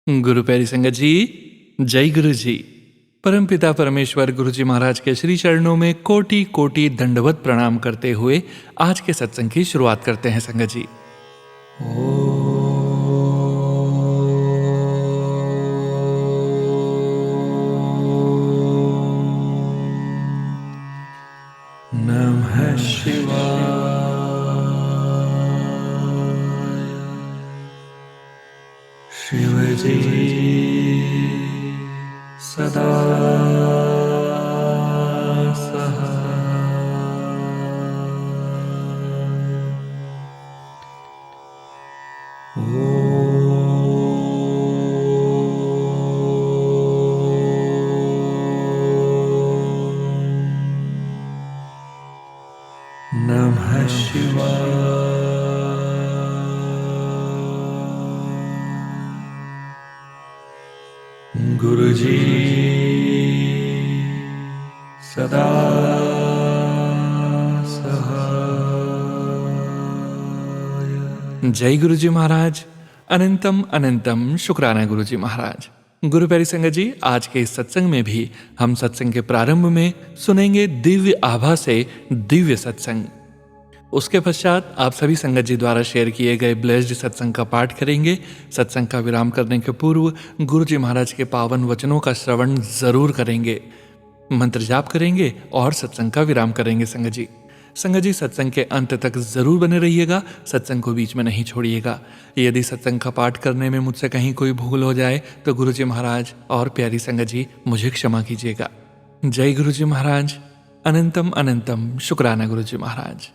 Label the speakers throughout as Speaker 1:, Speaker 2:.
Speaker 1: गुरु प्यारी संगत जी, जय गुरु जी। परमपिता परमेश्वर गुरु जी महाराज के श्री चरणों में कोटि कोटि दंडवत प्रणाम करते हुए आज के सत्संग की शुरुआत करते हैं संगत जी। नमः शिवाय। शिव जी सदा नमः शिवाय। गुरु जी सदा सहाय। जय गुरु जी महाराज। अनंतम अनंतम शुक्राना गुरु जी महाराज। गुरु प्यारी संगत जी, आज के इस सत्संग में भी हम सत्संग के प्रारंभ में सुनेंगे दिव्य आभा से दिव्य सत्संग। उसके पश्चात आप सभी संगत जी द्वारा शेयर किए गए ब्लेस्ड सत्संग का पाठ करेंगे। सत्संग का विराम करने के पूर्व गुरु जी महाराज के पावन वचनों का श्रवण जरूर करेंगे, मंत्र जाप करेंगे और सत्संग का विराम करेंगे। संगत जी सत्संग के अंत तक जरूर बने रहिएगा, सत्संग को बीच में नहीं छोड़िएगा। यदि सत्संग का पाठ करने में मुझसे कहीं कोई भूल हो जाए तो गुरु जी महाराज और प्यारी संगत जी मुझे क्षमा कीजिएगा। जय गुरु जी महाराज। अनंतम अनंतम शुक्राना गुरु जी महाराज।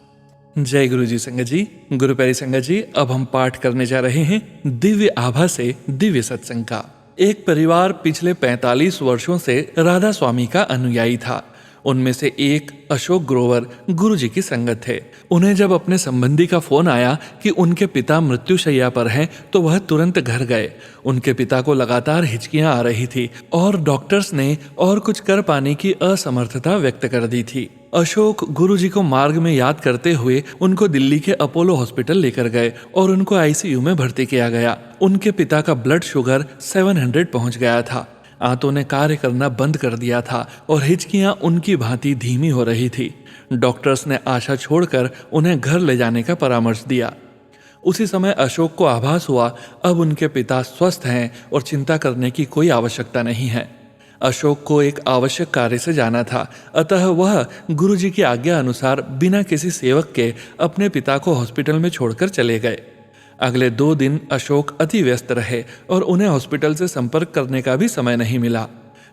Speaker 1: जय गुरु जी संगत जी। गुरु प्यारी संगत जी, अब हम पाठ करने जा रहे हैं दिव्य आभा से दिव्य सत्संग का। एक परिवार पिछले 45 वर्षों से राधा स्वामी का अनुयायी था। उनमें से एक अशोक ग्रोवर गुरु जी की संगत थे। उन्हें जब अपने संबंधी का फोन आया कि उनके पिता मृत्युशैया पर हैं, तो वह तुरंत घर गए। उनके पिता को लगातार हिचकियां आ रही थी और डॉक्टर्स ने और कुछ कर पाने की असमर्थता व्यक्त कर दी थी। अशोक गुरु जी को मार्ग में याद करते हुए उनको दिल्ली के अपोलो हॉस्पिटल लेकर गए और उनको आईसीयू में भर्ती किया गया। उनके पिता का ब्लड शुगर 700 पहुंच गया था। आंतों ने कार्य करना बंद कर दिया था और हिचकियां उनकी भांति धीमी हो रही थी। डॉक्टर्स ने आशा छोड़कर उन्हें घर ले जाने का परामर्श दिया। उसी समय अशोक को आभास हुआ अब उनके पिता स्वस्थ हैं और चिंता करने की कोई आवश्यकता नहीं है। अशोक को एक आवश्यक कार्य से जाना था, अतः वह गुरु जी की आज्ञा अनुसार बिना किसी सेवक के अपने पिता को हॉस्पिटल में छोड़कर चले गए। अगले 2 दिन अशोक अति व्यस्त रहे और उन्हें हॉस्पिटल से संपर्क करने का भी समय नहीं मिला।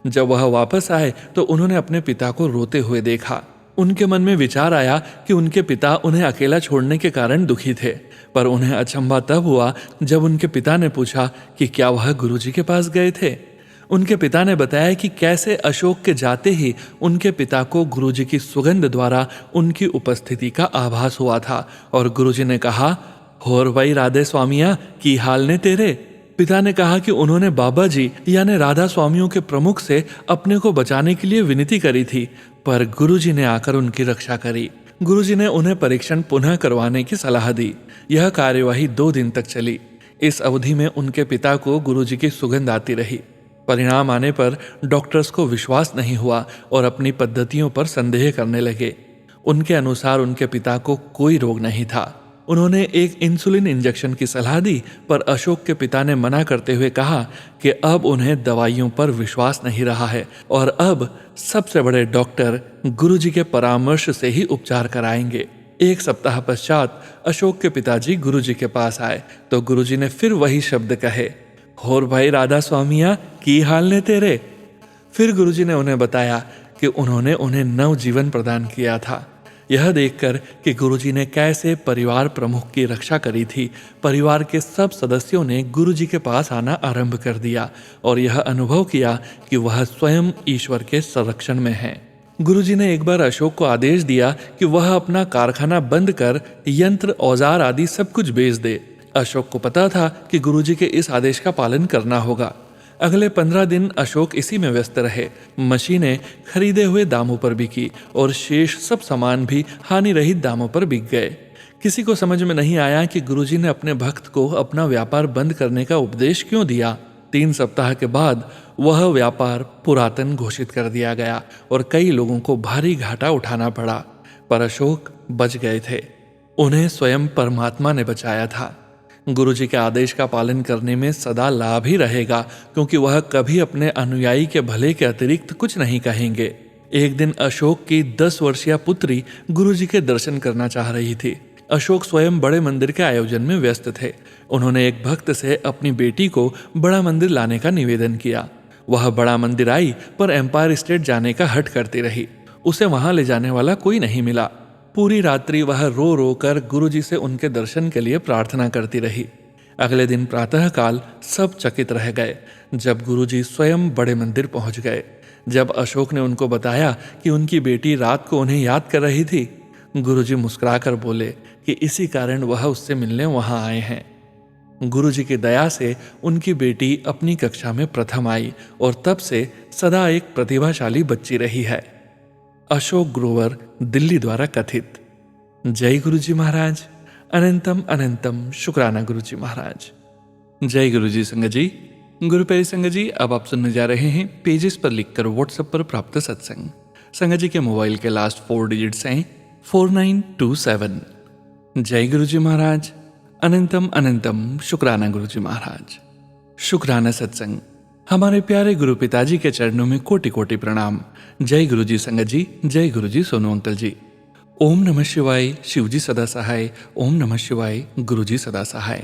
Speaker 1: जब वह वापस आए तो उन्होंने अपने पिता को रोते हुए देखा। उनके मन में विचार आया कि उनके पिता उन्हें अकेला छोड़ने के कारण दुखी थे, पर उन्हें अचंभा तब हुआ जब उनके पिता ने पूछा कि क्या वह गुरु जी के पास गए थे। उनके पिता ने बताया कि कैसे अशोक के जाते ही उनके पिता को गुरुजी की सुगंध द्वारा उनकी उपस्थिति का आभास हुआ था और गुरुजी ने कहा, होर भाई राधे स्वामिया की हाल ने तेरे। पिता ने कहा कि उन्होंने बाबा जी यानी राधा स्वामियों के प्रमुख से अपने को बचाने के लिए विनती करी थी, पर गुरुजी ने आकर उनकी रक्षा करी। गुरुजी ने उन्हें परीक्षण पुनः करवाने की सलाह दी। यह कार्यवाही 2 दिन तक चली। इस अवधि में उनके पिता को गुरुजी की सुगंध आती रही। परिणाम आने पर डॉक्टर्स को विश्वास नहीं हुआ और अपनी पद्धतियों पर संदेह करने लगे। उनके अनुसार उनके पिता को कोई रोग नहीं था। उन्होंने एक इंसुलिन इंजेक्शन की सलाह दी, पर अशोक के पिता ने मना करते हुए कहा कि अब उन्हें दवाइयों पर विश्वास नहीं रहा है और अब सबसे बड़े डॉक्टर गुरुजी के परामर्श से ही उपचार कराएंगे। 1 सप्ताह पश्चात अशोक के पिताजी गुरुजी के पास आए तो गुरुजी ने फिर वही शब्द कहे, होर भाई राधा स्वामिया की हाल ने तेरे। फिर गुरुजी ने उन्हें बताया कि उन्होंने उन्हें नव जीवन प्रदान किया था। यह देखकर कि गुरुजी ने कैसे परिवार प्रमुख की रक्षा करी थी, परिवार के सब सदस्यों ने गुरुजी के पास आना आरंभ कर दिया और यह अनुभव किया कि वह स्वयं ईश्वर के संरक्षण में है। गुरुजी ने एक बार अशोक को आदेश दिया कि वह अपना कारखाना बंद कर यंत्र औजार आदि सब कुछ बेच दे। अशोक को पता था कि गुरुजी के इस आदेश का पालन करना होगा। अगले 15 दिन अशोक इसी में व्यस्त रहे। मशीनें खरीदे हुए दामों पर बिकी और शेष सब सामान भी हानि रहित दामों पर बिक गए। किसी को समझ में नहीं आया कि गुरुजी ने अपने भक्त को अपना व्यापार बंद करने का उपदेश क्यों दिया। 3 सप्ताह के बाद वह व्यापार पुरातन घोषित कर दिया गया और कई लोगों को भारी घाटा उठाना पड़ा, पर अशोक बच गए थे। उन्हें स्वयं परमात्मा ने बचाया था। गुरुजी के आदेश का पालन करने में सदा लाभ ही रहेगा, क्योंकि वह कभी अपने अनुयायी के भले के अतिरिक्त कुछ नहीं कहेंगे। एक दिन अशोक की 10 वर्षीय पुत्री गुरुजी के दर्शन करना चाह रही थी। अशोक स्वयं बड़े मंदिर के आयोजन में व्यस्त थे। उन्होंने एक भक्त से अपनी बेटी को बड़ा मंदिर लाने का निवेदन किया। वह बड़ा मंदिर आई, पर एम्पायर स्टेट जाने का हट करती रही। उसे वहां ले जाने वाला कोई नहीं मिला। पूरी रात्रि वह रो रो कर गुरुजी से उनके दर्शन के लिए प्रार्थना करती रही। अगले दिन प्रातःकाल सब चकित रह गए जब गुरुजी स्वयं बड़े मंदिर पहुंच गए। जब अशोक ने उनको बताया कि उनकी बेटी रात को उन्हें याद कर रही थी, गुरुजी मुस्कुराकर बोले कि इसी कारण वह उससे मिलने वहां आए हैं। गुरुजी की दया से उनकी बेटी अपनी कक्षा में प्रथम आई और तब से सदा एक प्रतिभाशाली बच्ची रही है। अशोक ग्रोवर, दिल्ली द्वारा कथित। जय गुरुजी महाराज। अनंतम अनंतम शुक्राना गुरुजी महाराज। जय गुरुजी संगत जी। गुरु प्यारी संगत जी, अब आप सुनने जा रहे हैं पेजेस पर लिखकर व्हाट्सएप पर प्राप्त सत्संग। संगत जी के मोबाइल के लास्ट 4 डिजिट्स हैं 4927। जय गुरुजी महाराज। अनंतम अनंतम शुक्राना गुरुजी महाराज। शुक्राना सत्संग। हमारे प्यारे गुरु पिताजी के चरणों में कोटि कोटि प्रणाम। जय गुरुजी संगत जी। जय गुरुजी सोनू अंकल जी। ओम नमः शिवाय। शिवजी सदा सहाय। ओम नमः शिवाय। गुरुजी सदा सहाय।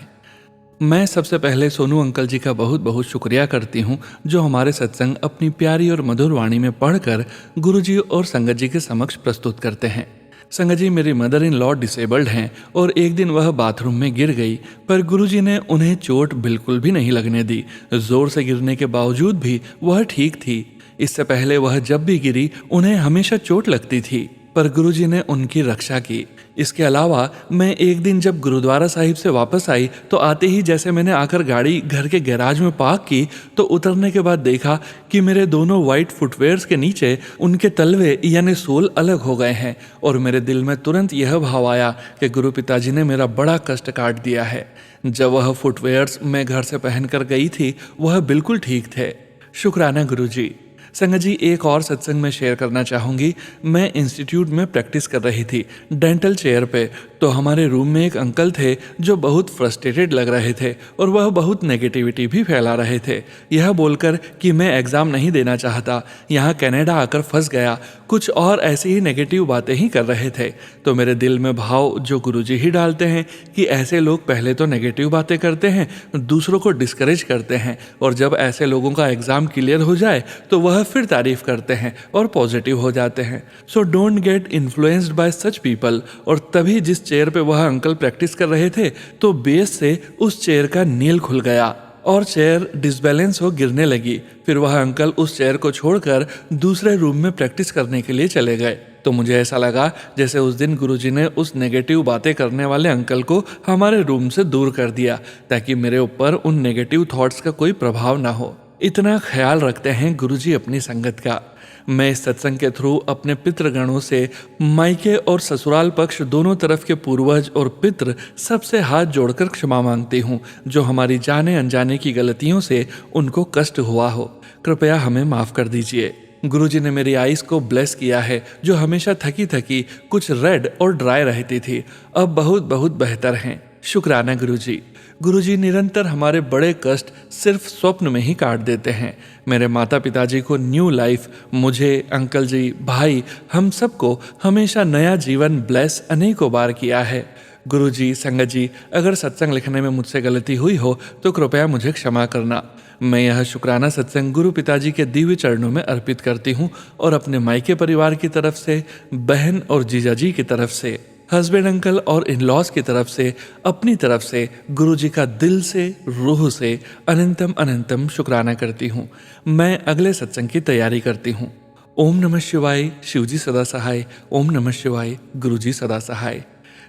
Speaker 1: मैं सबसे पहले सोनू अंकल जी का बहुत बहुत शुक्रिया करती हूँ, जो हमारे सत्संग अपनी प्यारी और मधुर वाणी में पढ़कर गुरुजी और संगत जी के समक्ष प्रस्तुत करते हैं। संगत जी, मेरी मदर इन लॉ डिसेबल्ड हैं और एक दिन वह बाथरूम में गिर गई, पर गुरुजी ने उन्हें चोट बिल्कुल भी नहीं लगने दी। जोर से गिरने के बावजूद भी वह ठीक थी। इससे पहले वह जब भी गिरी उन्हें हमेशा चोट लगती थी, पर गुरुजी ने उनकी रक्षा की। इसके अलावा मैं एक दिन जब गुरुद्वारा साहिब से वापस आई तो आते ही जैसे मैंने आकर गाड़ी घर के गैराज में पार्क की, तो उतरने के बाद देखा कि मेरे दोनों वाइट फुटवेयर्स के नीचे उनके तलवे यानी सोल अलग हो गए हैं, और मेरे दिल में तुरंत यह भाव आया कि गुरु पिताजी ने मेरा बड़ा कष्ट काट दिया है। जब वह फुटवेयर्स मैं घर से पहनकर गई थी वह बिल्कुल ठीक थे। शुक्राना गुरुजी। संगत जी, एक और सत्संग में शेयर करना चाहूँगी। मैं इंस्टीट्यूट में प्रैक्टिस कर रही थी डेंटल चेयर पे, तो हमारे रूम में एक अंकल थे जो बहुत फ्रस्ट्रेटेड लग रहे थे और वह बहुत नेगेटिविटी भी फैला रहे थे, यह बोलकर कि मैं एग्ज़ाम नहीं देना चाहता, यहाँ कनाडा आकर फंस गया, कुछ और ऐसी ही नेगेटिव बातें ही कर रहे थे। तो मेरे दिल में भाव जो गुरुजी ही डालते हैं कि ऐसे लोग पहले तो नेगेटिव बातें करते हैं, दूसरों को डिस्करेज करते हैं, और जब ऐसे लोगों का एग्ज़ाम क्लियर हो जाए तो वह फिर तारीफ करते हैं और पॉजिटिव हो जाते हैं। So don't get influenced by such people. और तभी जिस चेयर पे वह अंकल प्रैक्टिस कर रहे थे तो बेस से उस चेयर का नील खुल गया और चेयर डिसबैलेंस हो गिरने लगी। फिर वह अंकल उस चेयर को छोड़कर दूसरे रूम में प्रैक्टिस करने के लिए चले गए। तो मुझे ऐसा लगा जैसे उस दिन गुरुजी ने उस नेगेटिव बातें करने वाले अंकल को हमारे रूम से दूर कर दिया, ताकि मेरे ऊपर उन नेगेटिव थॉट्स का कोई प्रभाव ना हो। इतना ख्याल रखते हैं गुरुजी अपनी संगत का। मैं इस सत्संग के थ्रू अपने पितृगणों से, मायके और ससुराल पक्ष दोनों तरफ के पूर्वज और पितृ सबसे हाथ जोड़कर क्षमा मांगती हूँ, जो हमारी जाने अनजाने की गलतियों से उनको कष्ट हुआ हो। कृपया हमें माफ कर दीजिए। गुरुजी ने मेरी आइज़ को ब्लेस किया है, जो हमेशा थकी थकी कुछ रेड और ड्राई रहती थी, अब बहुत बहुत बेहतर हैं। शुक्राना गुरुजी। गुरुजी निरंतर हमारे बड़े कष्ट सिर्फ स्वप्न में ही काट देते हैं। मेरे माता पिताजी को न्यू लाइफ, मुझे, अंकल जी, भाई, हम सबको हमेशा नया जीवन ब्लेस अनेकों बार किया है। गुरुजी, संगत जी, अगर सत्संग लिखने में मुझसे गलती हुई हो तो कृपया मुझे क्षमा करना। मैं यह शुक्राना सत्संग गुरु पिताजी के दिव्य चरणों में अर्पित करती हूँ और अपने मायके परिवार की तरफ से, बहन और जीजा जी की तरफ से, हस्बैंड अंकल और इन लॉज की तरफ से, अपनी तरफ से गुरुजी का दिल से, रूह से अनंतम अनंतम शुक्राना करती हूँ। मैं अगले सत्संग की तैयारी करती हूँ। ओम नमः शिवाय। शिवजी सदा सहाय। ओम नमः शिवाय। गुरुजी सदा सहाय।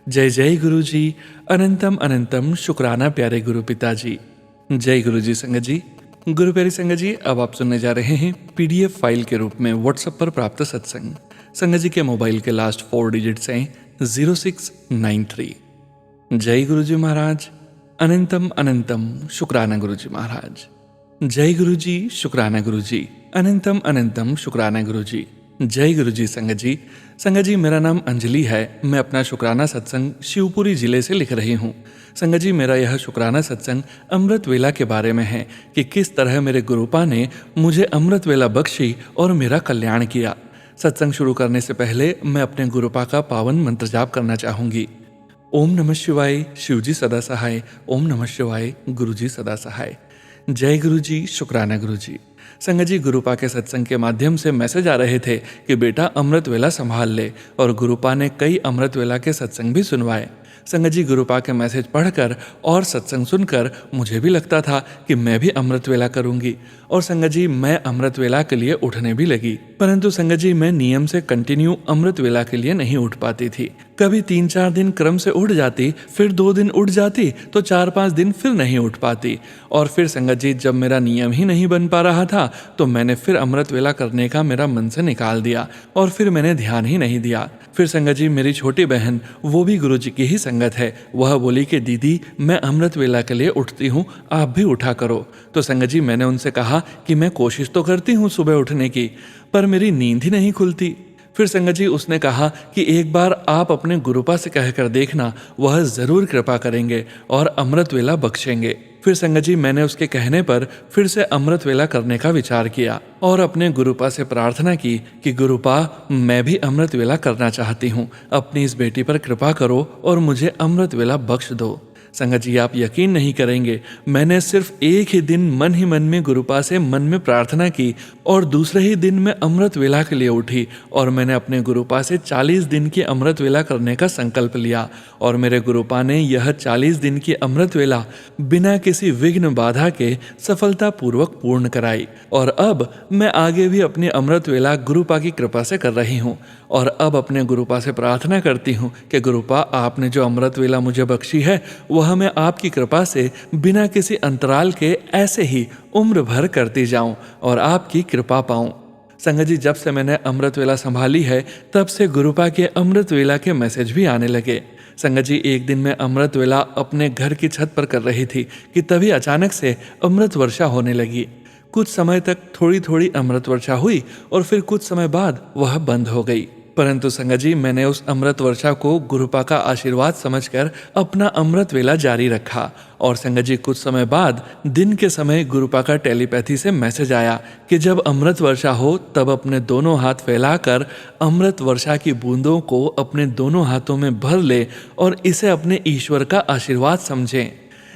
Speaker 1: जय जय गुरुजी। अनंतम अनंतम शुक्राना प्यारे गुरु पिताजी। जय गुरुजी संगत जी। गुरु प्यारी संगत जी, अब आप सुनने जा रहे हैं PDF फाइल के रूप में व्हाट्सएप पर प्राप्त सत्संग। संगत जी के मोबाइल के लास्ट 4 डिजिट्स हैं 0693। जय गुरुजी महाराज। अनंतम अनंतम शुक्राना गुरुजी महाराज। जय गुरु जी, शुक्राना गुरु जी। अनंतम अनंतम शुक्राना गुरु जी। जय गुरु जी संगत जी। संगत जी, मेरा नाम अंजलि है। मैं अपना शुक्राना सत्संग शिवपुरी जिले से लिख रही हूँ। संगत जी, मेरा यह शुक्राना सत्संग अमृत वेला के बारे में है कि किस तरह मेरे गुरुपा ने मुझे अमृत वेला बख्शी और मेरा कल्याण किया। सत्संग शुरू करने से पहले मैं अपने गुरुपा का पावन मंत्र जाप करना चाहूंगी। ओम नमः शिवाय, शिवजी सदा सहाय। ओम नमः शिवाय, गुरुजी सदा सहाय। जय गुरु जी, शुक्राना गुरु जी। संगत जी, गुरुपा के सत्संग के माध्यम से मैसेज आ रहे थे कि बेटा अमृत वेला संभाल ले, और गुरुपा ने कई अमृत वेला के सत्संग भी सुनवाए। संगत जी, गुरुपा के मैसेज पढ़कर और सत्संग सुनकर मुझे भी लगता था कि मैं भी अमृत वेला करूंगी, और संगत जी मैं अमृत वेला के लिए उठने भी लगी। परंतु संगत जी, मैं नियम से कंटिन्यू अमृत वेला के लिए नहीं उठ पाती थी। कभी 3-4 दिन क्रम से उठ जाती, फिर 2 दिन उठ जाती, तो 4-5 दिन फिर नहीं उठ पाती। और फिर संगत जी, जब मेरा नियम ही नहीं बन पा रहा था तो मैंने फिर अमृत वेला करने का मेरा मन से निकाल दिया, और फिर मैंने ध्यान ही नहीं दिया। फिर संगत जी, मेरी छोटी बहन, वो भी गुरु जी की ही संगत है, वह बोली कि दीदी मैं अमृत वेला के लिए उठती हूँ, आप भी उठा करो। तो संगत जी, मैंने उनसे कहा कि मैं कोशिश तो करती हूँ सुबह उठने की, पर मेरी नींद ही नहीं खुलती। फिर संगत जी, उसने कहा कि एक बार आप अपने गुरुपा से कहकर देखना, वह जरूर कृपा करेंगे और अमृत वेला बख्शेंगे। फिर संगत जी, मैंने उसके कहने पर फिर से अमृत वेला करने का विचार किया और अपने गुरुपा से प्रार्थना की कि गुरुपा मैं भी अमृत वेला करना चाहती हूँ, अपनी इस बेटी पर कृपा करो और मुझे अमृत वेला बख्श दो। संगत जी, आप यकीन नहीं करेंगे, मैंने सिर्फ एक ही दिन मन ही मन में गुरुपा से मन में प्रार्थना की और दूसरे ही दिन में अमृत वेला के लिए उठी, और मैंने अपने गुरुपा से 40 दिन की अमृत वेला करने का संकल्प लिया, और मेरे गुरुपा ने यह 40 दिन की अमृत वेला बिना किसी विघ्न बाधा के सफलतापूर्वक पूर्ण कराई। और अब मैं आगे भी अपनी अमृत वेला गुरुपा की कृपा से कर रही हूँ, और अब अपने गुरुपा से प्रार्थना करती हूँ कि गुरुपा आपने जो अमृत वेला मुझे बख्शी है वह मैं आपकी कृपा से बिना किसी अंतराल के ऐसे ही उम्र भर करती जाऊं और आपकी कृपा पाऊं। संगत जी, जब से मैंने अमृत वेला संभाली है तब से गुरुपा के अमृत वेला के मैसेज भी आने लगे। संगत जी, एक दिन मैं अमृत वेला अपने घर की छत पर कर रही थी कि तभी अचानक से अमृत वर्षा होने लगी। कुछ समय तक थोड़ी थोड़ी अमृत वर्षा हुई और फिर कुछ समय बाद वह बंद हो गई। परंतु संगत जी, मैंने उस अमृत वर्षा को गुरुपा का आशीर्वाद समझकर अपना अमृत वेला जारी रखा। और संगत जी, कुछ समय बाद दिन के समय गुरुपा का टेलीपैथी से मैसेज आया कि जब अमृत वर्षा हो तब अपने दोनों हाथ फैलाकर अमृत वर्षा की बूंदों को अपने दोनों हाथों में भर ले और इसे अपने ईश्वर का आशीर्वाद समझें।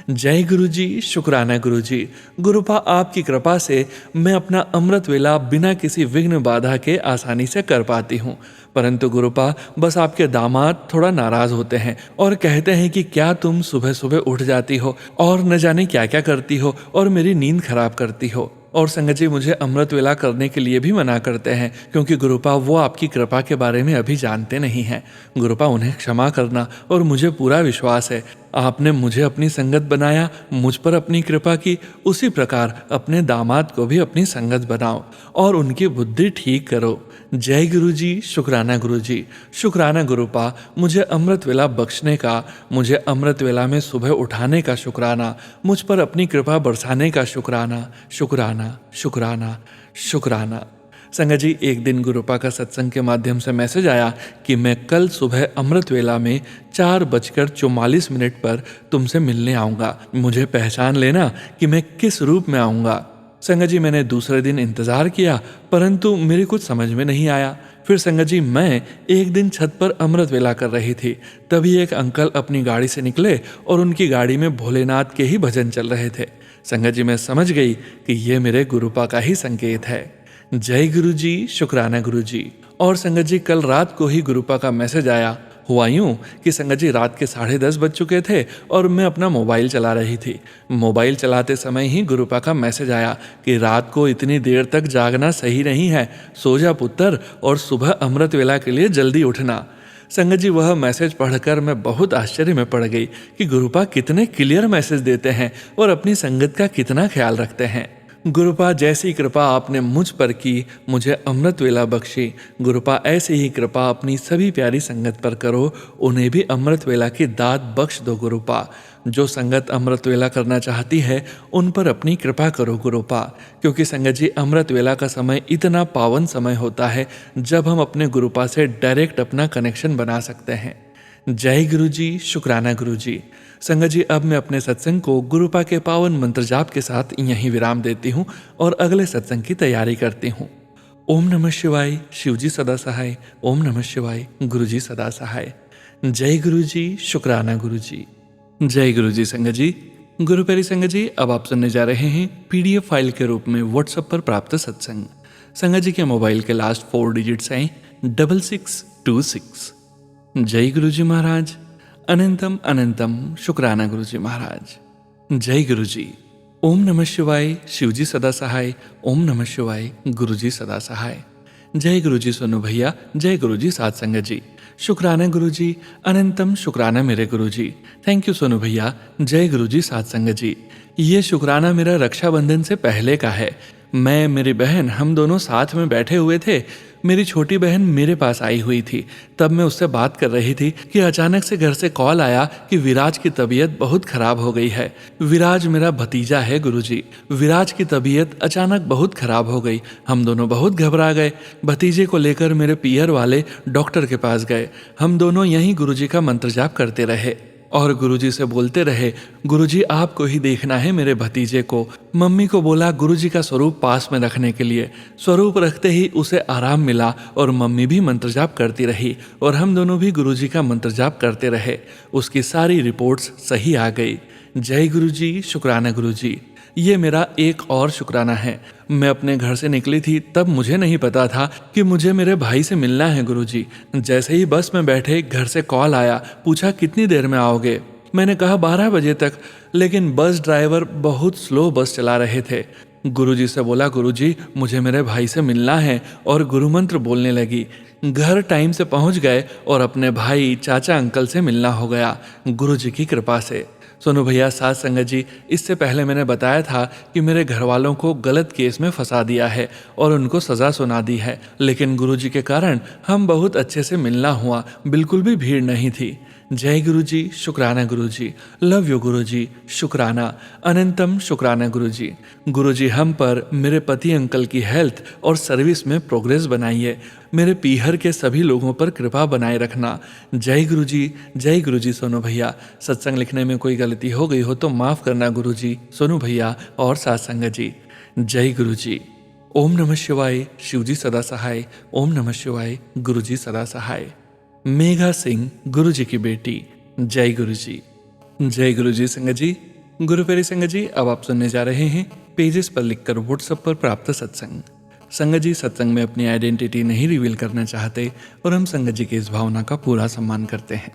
Speaker 1: जय गुरु जी, शुक्राना गुरु जी। गुरुपा आपकी कृपा से मैं अपना अमृत वेला बिना किसी विघ्न बाधा के आसानी से कर पाती हूँ। परंतु गुरुपा, बस आपके दामाद थोड़ा नाराज होते हैं और कहते हैं कि क्या तुम सुबह सुबह उठ जाती हो और न जाने क्या क्या करती हो और मेरी नींद खराब करती हो। और संगत जी, मुझे अमृत वेला करने के लिए भी मना करते हैं, क्योंकि गुरुपा वो आपकी कृपा के बारे में अभी जानते नहीं हैं। गुरुपा, उन्हें क्षमा करना, और मुझे पूरा विश्वास है आपने मुझे अपनी संगत बनाया, मुझ पर अपनी कृपा की, उसी प्रकार अपने दामाद को भी अपनी संगत बनाओ और उनकी बुद्धि ठीक करो। जय गुरु जी, शुक्राना गुरु जी। शुक्राना गुरुपा, मुझे अमृत वेला बख्शने का, मुझे अमृत वेला में सुबह उठाने का शुक्राना, मुझ पर अपनी कृपा बरसाने का शुक्राना, शुक्राना, शुक्राना, शुक्राना। संगत जी, एक दिन गुरुपा का सत्संग के माध्यम से मैसेज आया कि मैं कल सुबह अमृत वेला में 4:44 पर तुमसे मिलने आऊँगा, मुझे पहचान लेना कि मैं किस रूप में आऊँगा। संगत जी, मैंने दूसरे दिन इंतज़ार किया, परंतु मेरे कुछ समझ में नहीं आया। फिर संगत जी, मैं एक दिन छत पर अमृत वेला कर रही थी, तभी एक अंकल अपनी गाड़ी से निकले और उनकी गाड़ी में भोलेनाथ के ही भजन चल रहे थे। संगत जी, मैं समझ गई कि ये मेरे गुरुपा का ही संकेत है। जय गुरु जी, शुक्राना गुरु जी। और संगत जी, कल रात को ही गुरुपा का मैसेज आया। हुआ यूं कि संगत जी, रात के 10:30 बज चुके थे और मैं अपना मोबाइल चला रही थी। मोबाइल चलाते समय ही गुरुपा का मैसेज आया कि रात को इतनी देर तक जागना सही नहीं है, सो जा पुत्र और सुबह अमृत वेला के लिए जल्दी उठना। संगत जी, वह मैसेज पढ़कर मैं बहुत आश्चर्य में पड़ गई कि गुरुपा कितने क्लियर मैसेज देते हैं और अपनी संगत का कितना ख्याल रखते हैं। गुरुपा जैसी कृपा आपने मुझ पर की, मुझे अमृत वेला बख्शी। गुरुपा ऐसी ही कृपा अपनी सभी प्यारी संगत पर करो, उन्हें भी अमृत वेला की दात बख्श दो गुरुपा। जो संगत अमृत वेला करना चाहती है उन पर अपनी कृपा करो गुरुपा, क्योंकि संगत जी अमृत वेला का समय इतना पावन समय होता है जब हम अपने गुरुपा से डायरेक्ट अपना कनेक्शन बना सकते हैं। जय गुरु जी, शुक्राना गुरु जी। संगत जी अब मैं अपने सत्संग को गुरुपा के पावन मंत्र जाप के साथ यहीं विराम देती हूँ और अगले सत्संग की तैयारी करती हूँ। ओम नमः शिवाय, शिव जी सदा सहाय। ओम नमः शिवाय, गुरु जी सदा सहाय। जय गुरु जी, शुक्राना गुरु जी। जय गुरु जी। संगत जी, गुरु प्यारी संगत जी, अब आप सुनने जा रहे हैं PDF फाइल के रूप में व्हाट्सएप पर प्राप्त सत्संग। संगत जी के मोबाइल के लास्ट 4 डिजिट्स हैं 6626। जय गुरु जी महाराज। अनंतम अनंतम शुक्राना गुरु जी महाराज। जय गुरु जी। ओम नमः शिवाय, शिव जी सदा सहाय। ओम नमः शिवाय, गुरु जी सदा सहाय। जय गुरु जी सोनू भैया। जय गुरु जी साथ संगत जी। शुक्राना गुरु जी। अनंतम शुक्राना मेरे गुरु जी। थैंक यू सोनू भैया। जय गुरु जी साथ संगत जी। ये शुक्राना मेरा रक्षाबंधन से पहले का है। मैं, मेरी बहन, हम दोनों साथ में बैठे हुए थे। मेरी छोटी बहन मेरे पास आई हुई थी। तब मैं उससे बात कर रही थी कि अचानक से घर से कॉल आया कि विराज की तबीयत बहुत खराब हो गई है। विराज मेरा भतीजा है गुरुजी। विराज की तबीयत अचानक बहुत खराब हो गई। हम दोनों बहुत घबरा गए। भतीजे को लेकर मेरे पियर वाले डॉक्टर के पास गए। हम दोनों यहीं गुरुजी का मंत्र जाप करते रहे और गुरुजी से बोलते रहे, गुरुजी आपको ही देखना है मेरे भतीजे को। मम्मी को बोला गुरुजी का स्वरूप पास में रखने के लिए। स्वरूप रखते ही उसे आराम मिला और मम्मी भी मंत्र जाप करती रही और हम दोनों भी गुरुजी का मंत्र जाप करते रहे। उसकी सारी रिपोर्ट्स सही आ गई। जय गुरुजी, शुक्राना गुरुजी। ये मेरा एक और शुक्राना है। मैं अपने घर से निकली थी तब मुझे नहीं पता था कि मुझे मेरे भाई से मिलना है गुरुजी। जैसे ही बस में बैठे घर से कॉल आया, पूछा कितनी देर में आओगे। मैंने कहा 12 बजे तक, लेकिन बस ड्राइवर बहुत स्लो बस चला रहे थे। गुरुजी से बोला गुरुजी मुझे मेरे भाई से मिलना है और गुरु मंत्र बोलने लगी। घर टाइम से पहुंच गए और अपने भाई, चाचा, अंकल से मिलना हो गया गुरुजी की कृपा से। सोनू भैया, साथ संगत जी, इससे पहले मैंने बताया था कि मेरे घर वालों को गलत केस में फंसा दिया है और उनको सज़ा सुना दी है, लेकिन गुरुजी के कारण हम बहुत अच्छे से मिलना हुआ, बिल्कुल भी भीड़ नहीं थी। जय गुरुजी, शुक्राना गुरुजी। लव यू गुरुजी, शुक्राना। अनंतम शुक्राना गुरुजी। गुरुजी हम पर, मेरे पति अंकल की हेल्थ और सर्विस में प्रोग्रेस बनाइए। मेरे पीहर के सभी लोगों पर कृपा बनाए रखना। जय गुरुजी। जय गुरुजी सोनू भैया। सत्संग लिखने में कोई गलती हो गई हो तो माफ़ करना गुरुजी, सोनू भैया और साथ संगत जी। जय गुरुजी। ओम नमः शिवाय, शिव जी सदा सहाय। ओम नमः शिवाय, गुरुजी सदा सहाय। मेघा सिंह, गुरुजी की बेटी। जय गुरुजी। जय गुरुजी। संगत जी, गुरु प्यारी संगत जी, अब आप सुनने जा रहे हैं पेजेस पर लिखकर व्हाट्सएप पर प्राप्त सत्संग। संगत जी सत्संग में अपनी आइडेंटिटी नहीं रिवील करना चाहते और हम संगत जी की इस भावना का पूरा सम्मान करते हैं।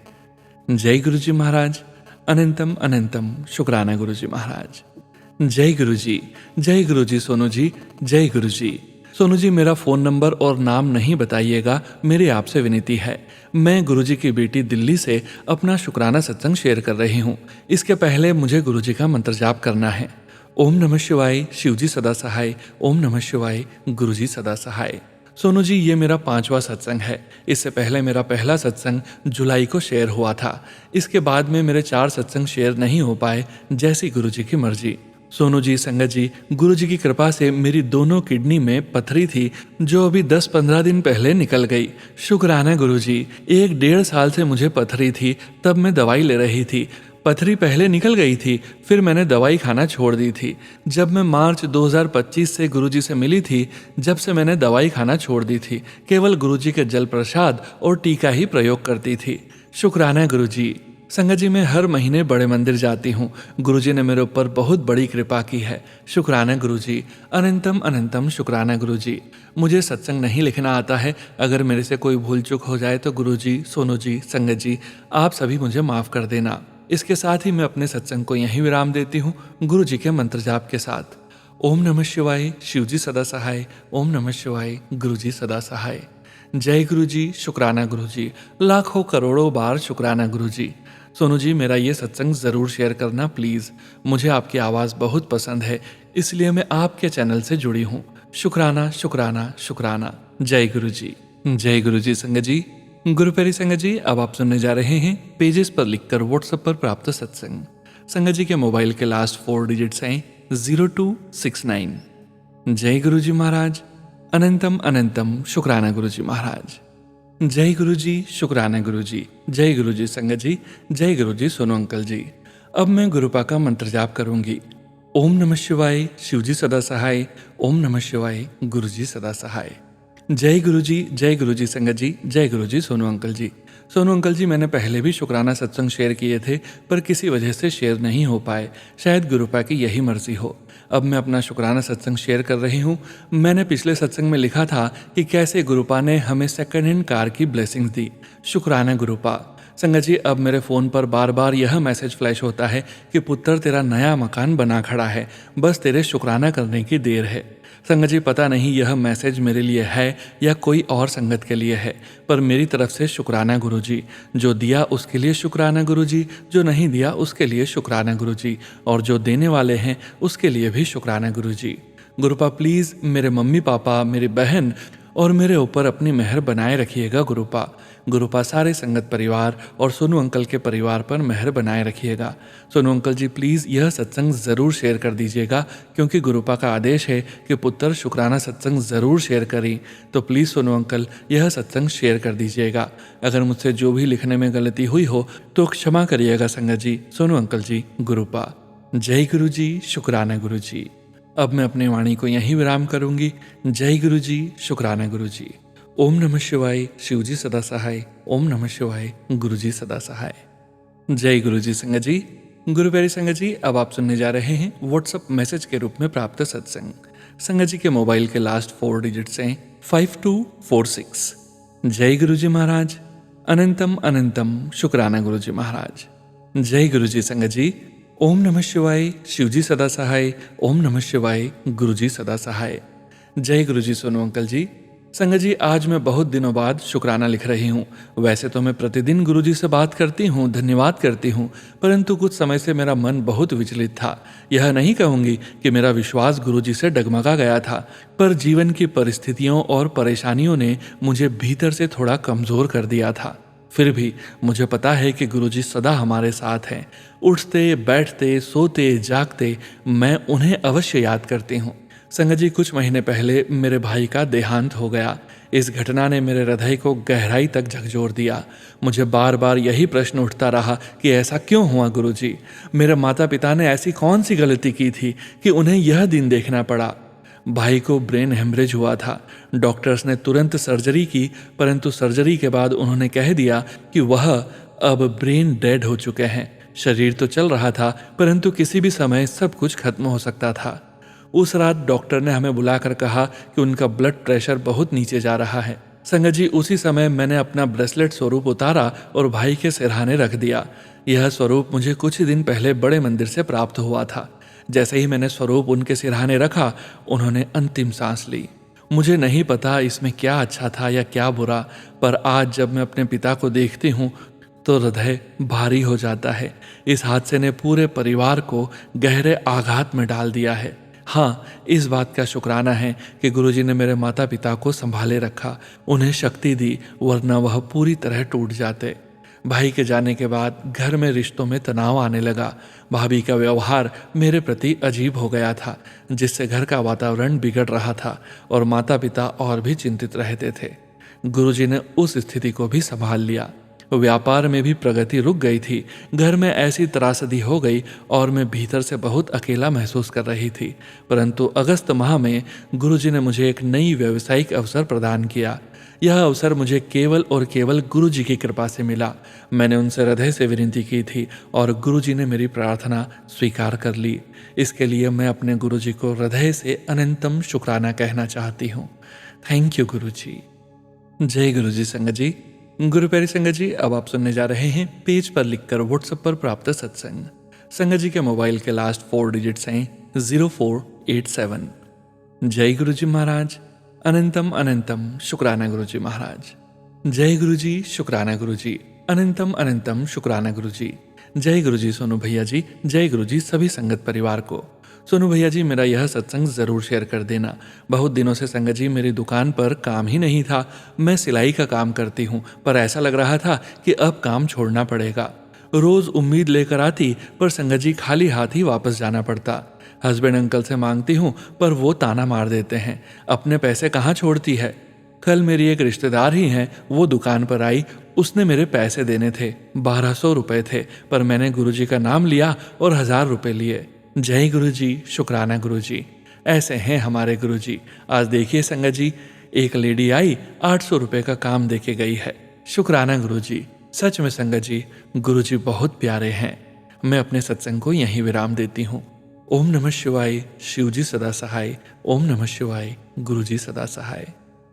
Speaker 1: जय गुरुजी महाराज। अनंतम अनंतम शुक्राना गुरुजी महाराज। जय गुरुजी। जय गुरुजी सोनू जी। जय गुरुजी। सोनू जी, मेरा फ़ोन नंबर और नाम नहीं बताइएगा, मेरी आपसे विनती है। मैं गुरुजी की बेटी दिल्ली से अपना शुक्राना सत्संग शेयर कर रही हूँ। इसके पहले मुझे गुरुजी का मंत्र जाप करना है। ओम नमः शिवाय, शिव जी सदा सहाय। ओम नमः शिवाय, गुरुजी सदा सहाय। सोनू जी, ये मेरा 5वां सत्संग है। इससे पहले मेरा पहला सत्संग जुलाई को शेयर हुआ था। इसके बाद में मेरे 4 सत्संग शेयर नहीं हो पाए, जैसी गुरुजी की मर्जी। सोनू जी, संगत जी, गुरुजी की कृपा से मेरी दोनों किडनी में पथरी थी जो अभी 10-15 दिन पहले निकल गई। शुक्राना गुरुजी। 1-1.5 साल से मुझे पथरी थी, तब मैं दवाई ले रही थी। पथरी पहले निकल गई थी, फिर मैंने दवाई खाना छोड़ दी थी। जब मैं मार्च 2025 से गुरुजी से मिली थी, जब से मैंने दवाई खाना छोड़ दी थी। केवल गुरुजी के जल प्रसाद और टीका ही प्रयोग करती थी। शुक्राना गुरुजी। संगत जी, मैं हर महीने बड़े मंदिर जाती हूँ। गुरुजी ने मेरे ऊपर बहुत बड़ी कृपा की है। शुक्राना गुरुजी। अनंतम अनंतम शुक्राना गुरुजी। मुझे सत्संग नहीं लिखना आता है। अगर मेरे से कोई भूल चूक हो जाए तो गुरुजी, सोनू जी, संगत जी, आप सभी मुझे माफ़ कर देना। इसके साथ ही मैं अपने सत्संग को यहीं विराम देती हूँ गुरुजी के मंत्र जाप के साथ। ओम नमः शिवाय, शिव जी सदा सहाय। ओम नमः शिवाय, गुरुजी सदा सहाय। जय गुरुजी, शुक्राना गुरुजी। लाखों करोड़ों बार शुक्राना गुरुजी। सोनू जी, मेरा ये सत्संग ज़रूर शेयर करना प्लीज़। मुझे आपकी आवाज़ बहुत पसंद है। इसलिए मैं आपके चैनल से जुड़ी हूँ। शुक्राना शुक्राना शुक्राना। जय गुरु जी। जय गुरु जी संगत जी। गुरु प्यारी संगत जी, अब आप सुनने जा रहे हैं पेजेस पर लिखकर व्हाट्सएप पर प्राप्त सत्संग। संगत जी के मोबाइल के लास्ट 4 डिजिट्स हैं 0269। जय गुरु जी महाराज। अनंतम अनंतम शुक्राना गुरु जी महाराज। जय गुरु जी, शुक्राना गुरु जी। जय गुरु जी संगत जी। जय गुरु जी सोनू अंकल जी। अब मैं गुरुपा का मंत्र जाप करूंगी। ओम नमः शिवाय, शिव जी सदा सहाय। ओम नमः शिवाय, गुरु जी सदा सहाय। जय गुरु जी, जय गुरु जी संगत जी। जय गुरु जी सोनू अंकल जी। सोनू अंकल जी, मैंने पहले भी शुक्राना सत्संग शेयर किए थे, पर किसी वजह से शेयर नहीं हो पाए। शायद गुरुपा की यही मर्जी हो। अब मैं अपना शुक्राना सत्संग शेयर कर रही हूँ। मैंने पिछले सत्संग में लिखा था कि कैसे गुरुपा ने हमें सेकंड हैंड कार की ब्लेसिंग्स दी। शुक्राना गुरुपा। संगत जी, अब मेरे फ़ोन पर बार बार यह मैसेज फ्लैश होता है कि पुत्र तेरा नया मकान बना खड़ा है, बस तेरे शुक्राना करने की देर है। संगत जी, पता नहीं यह मैसेज मेरे लिए है या कोई और संगत के लिए है, पर मेरी तरफ से शुक्राना गुरु जी। जो दिया उसके लिए शुक्राना गुरु जी, जो नहीं दिया उसके लिए शुक्राना गुरु जी, और जो देने वाले हैं उसके लिए भी शुक्राना गुरु जी। गुरुपा प्लीज़ मेरे मम्मी पापा, मेरी बहन और मेरे ऊपर अपनी मेहर बनाए रखिएगा गुरुपा। गुरुपा सारे संगत परिवार और सोनू अंकल के परिवार पर मेहर बनाए रखिएगा। सोनू अंकल जी प्लीज़ यह सत्संग ज़रूर शेयर कर दीजिएगा, क्योंकि गुरुपा का आदेश है कि पुत्र शुक्राना सत्संग ज़रूर शेयर करें। तो प्लीज़ सोनू अंकल यह सत्संग शेयर कर दीजिएगा। अगर मुझसे जो भी लिखने में गलती हुई हो तो क्षमा करिएगा संगत जी। सोनू अंकल जी, गुरुपा। जय गुरु जी, शुक्राना गुरु जी। अब मैं अपनी वाणी को यहीं विराम करूंगी। जय गुरु जी, शुक्राना गुरु जी। ओम नमः शिवाय, शिव जी सदा सहाय। ओम नमः शिवाय, गुरु जी सदा सहाय। जय गुरु जी संगत जी। गुरु प्यारी संगत जी, अब आप सुनने जा रहे हैं व्हाट्सएप मैसेज के रूप में प्राप्त सत्संग। संगत जी के मोबाइल के लास्ट 4 डिजिट्स हैं 5246। जय गुरु जी महाराज। अनंतम अनंतम शुक्राना गुरु जी महाराज। जय गुरु जी संगत जी। ओम नमः शिवाय, शिव जी सदा सहाय। ओम नमः शिवाय, गुरु जी सदा सहाय। जय गुरु जी सोनू अंकल जी। संगत जी, आज मैं बहुत दिनों बाद शुक्राना लिख रही हूँ। वैसे तो मैं प्रतिदिन गुरु जी से बात करती हूँ, धन्यवाद करती हूँ, परंतु कुछ समय से मेरा मन बहुत विचलित था। यह नहीं कहूँगी कि मेरा विश्वास गुरु जी से डगमगा गया था, पर जीवन की परिस्थितियों और परेशानियों ने मुझे भीतर से थोड़ा कमज़ोर कर दिया था। फिर भी मुझे पता है कि गुरुजी सदा हमारे साथ हैं। उठते बैठते सोते जागते मैं उन्हें अवश्य याद करती हूँ। संगत जी, कुछ महीने पहले मेरे भाई का देहांत हो गया। इस घटना ने मेरे हृदय को गहराई तक झकझोर दिया। मुझे बार बार यही प्रश्न उठता रहा कि ऐसा क्यों हुआ गुरुजी? मेरे माता पिता ने ऐसी कौन सी गलती की थी कि उन्हें यह दिन देखना पड़ा? भाई को ब्रेन हेमरेज हुआ था। डॉक्टर्स ने तुरंत सर्जरी की, परंतु सर्जरी के बाद उन्होंने कह दिया कि वह अब ब्रेन डेड हो चुके हैं। शरीर तो चल रहा था, परंतु किसी भी समय सब कुछ खत्म हो सकता था। उस रात डॉक्टर ने हमें बुलाकर कहा कि उनका ब्लड प्रेशर बहुत नीचे जा रहा है। संगत जी, उसी समय मैंने अपना ब्रेसलेट स्वरूप उतारा और भाई के सिरहाने रख दिया। यह स्वरूप मुझे कुछ ही दिन पहले बड़े मंदिर से प्राप्त हुआ था। जैसे ही मैंने स्वरूप उनके सिरहाने रखा, उन्होंने अंतिम सांस ली। मुझे नहीं पता इसमें क्या अच्छा था या क्या बुरा, पर आज जब मैं अपने पिता को देखती हूँ तो हृदय भारी हो जाता है। इस हादसे ने पूरे परिवार को गहरे आघात में डाल दिया है। हाँ, इस बात का शुक्राना है कि गुरुजी ने मेरे माता पिता को संभाले रखा, उन्हें शक्ति दी, वरना वह पूरी तरह टूट जाते। भाई के जाने के बाद घर में रिश्तों में तनाव आने लगा। भाभी का व्यवहार मेरे प्रति अजीब हो गया था, जिससे घर का वातावरण बिगड़ रहा था और माता पिता और भी चिंतित रहते थे। गुरुजी ने उस स्थिति को भी संभाल लिया। व्यापार में भी प्रगति रुक गई थी। घर में ऐसी त्रासदी हो गई और मैं भीतर से बहुत अकेला महसूस कर रही थी। परंतु अगस्त माह में गुरुजी ने मुझे एक नई व्यावसायिक अवसर प्रदान किया। यह अवसर मुझे केवल और केवल गुरुजी की कृपा से मिला। मैंने उनसे हृदय से विनती की थी और गुरुजी ने मेरी प्रार्थना स्वीकार कर ली। इसके लिए मैं अपने गुरुजी को हृदय से अनंतम शुक्राना कहना चाहती हूँ। थैंक यू गुरुजी। जय गुरुजी संगत जी। गुरु प्यारी संगत जी, अब आप सुनने जा रहे हैं पेज पर लिखकर व्हाट्सएप पर प्राप्त सत्संग। संगत जी के मोबाइल के लास्ट 4 डिजिट्स हैं 0487। जय गुरु जी महाराज। अनंतम अनंतम शुक्राना गुरु जी महाराज। जय गुरु जी, शुक्राना गुरु जी। अनंतम अनंतम शुक्राना गुरु जी। जय गुरु जी सोनू भैया जी। जय गुरु जी सभी संगत परिवार को। सोनू भैया जी, मेरा यह सत्संग ज़रूर शेयर कर देना। बहुत दिनों से संगत जी मेरी दुकान पर काम ही नहीं था। मैं सिलाई का काम करती हूँ, पर ऐसा लग रहा था कि अब काम छोड़ना पड़ेगा। रोज़ उम्मीद लेकर आती, पर संगत जी खाली हाथ ही वापस जाना पड़ता। हस्बैंड अंकल से मांगती हूँ, पर वो ताना मार देते हैं, अपने पैसे कहाँ छोड़ती है। कल मेरी एक रिश्तेदार ही हैं, वो दुकान पर आई। उसने मेरे पैसे देने थे, 1200 रुपये थे, पर मैंने गुरुजी का नाम लिया और 1000 रुपये लिए। जय गुरुजी, शुक्राना गुरुजी। ऐसे हैं हमारे गुरुजी। आज देखिए संगत जी, एक लेडी आई, 800 रुपये का काम देके गई है। शुक्राना गुरुजी। सच में संगत जी, गुरुजी बहुत प्यारे हैं। मैं अपने सत्संग को यहीं विराम देती हूँ। ओम नमः शिवाय। शिवजी सदा सहाय। ओम नमः शिवाय। गुरुजी सदा सहाय।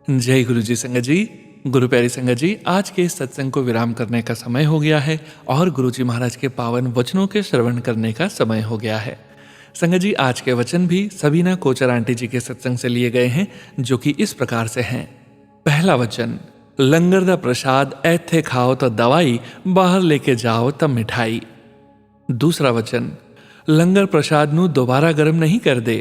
Speaker 1: जय गुरुजी संगत जी। गुरु प्यारी संगत जी, आज के इस सत्संग को विराम करने का समय हो गया है और गुरुजी महाराज के पावन वचनों के श्रवण करने का समय हो गया है। संगत जी, आज के वचन भी सबीना कोचर आंटी जी के सत्संग से लिए गए हैं, जो कि इस प्रकार से हैं। पहला वचन, लंगर दा प्रसाद ऐथे खाओ तो दवाई, बाहर लेके जाओ तब मिठाई। दूसरा वचन, लंगर प्रसाद नू दोबारा गर्म नहीं कर दे।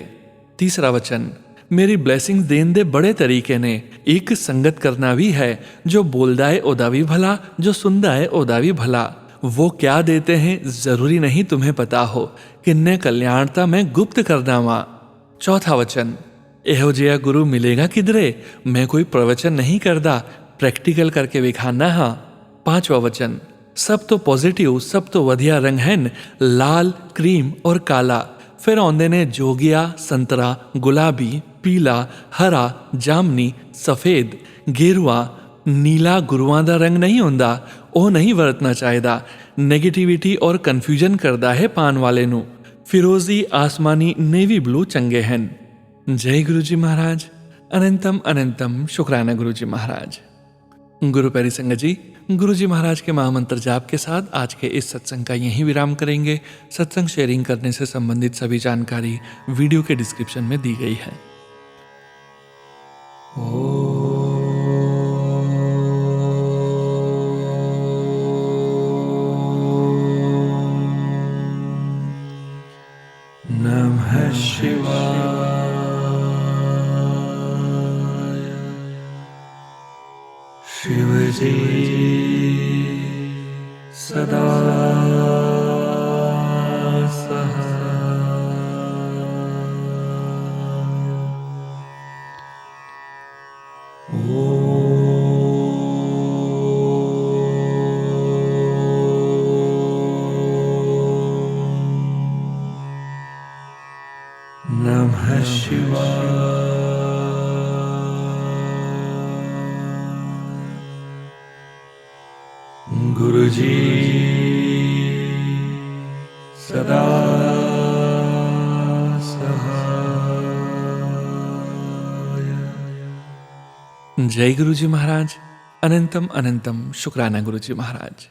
Speaker 1: तीसरा वचन, मेरी ब्लेसिंग देन दे बड़े तरीके ने, एक संगत करना भी है, जो बोलदा है ओदा भी भला, जो सुनदा है ओदा भी भला। वो क्या देते हैं जरूरी नहीं तुम्हें पता हो, किन्ने कल्याणता मैं गुप्त करना वा। चौथा वचन, एहो जिया गुरु मिलेगा किधरे, मैं कोई प्रवचन नहीं करदा, प्रैक्टिकल करके विखाना हाँ। पांचवा वचन, सब तो पॉजिटिव, सब तो वधिया रंग हैं, लाल, क्रीम और काला। फिर औंदे ने जोगिया, संतरा, गुलाबी, पीला, हरा, जामनी, सफेद, गेरुआ, नीला गुरुआं दा रंग नहीं होंदा, ਉਹ नहीं वरतना चाहेदा। नेगेटिविटी और कन्फ्यूजन करदा है पान वाले नू। फिरोजी, आसमानी, नेवी ब्लू चंगे हैं। जय गुरुजी महाराज। अनंतम अनंतम शुक्राना गुरुजी महाराज। गुरु प्यारी संगत जी, गुरुजी महाराज के महामंत्र जाप के साथ आज के इस सत्संग का यहीं विराम करेंगे। सत्संग शेयरिंग करने से संबंधित सभी जानकारी वीडियो के डिस्क्रिप्शन में दी गई है। नमः शिवाय। शिवजी सदा नमः शिवाय। गुरुजी सदा सहाय। जय गुरुजी महाराज। अनंतम अनंतम शुक्राना गुरुजी महाराज।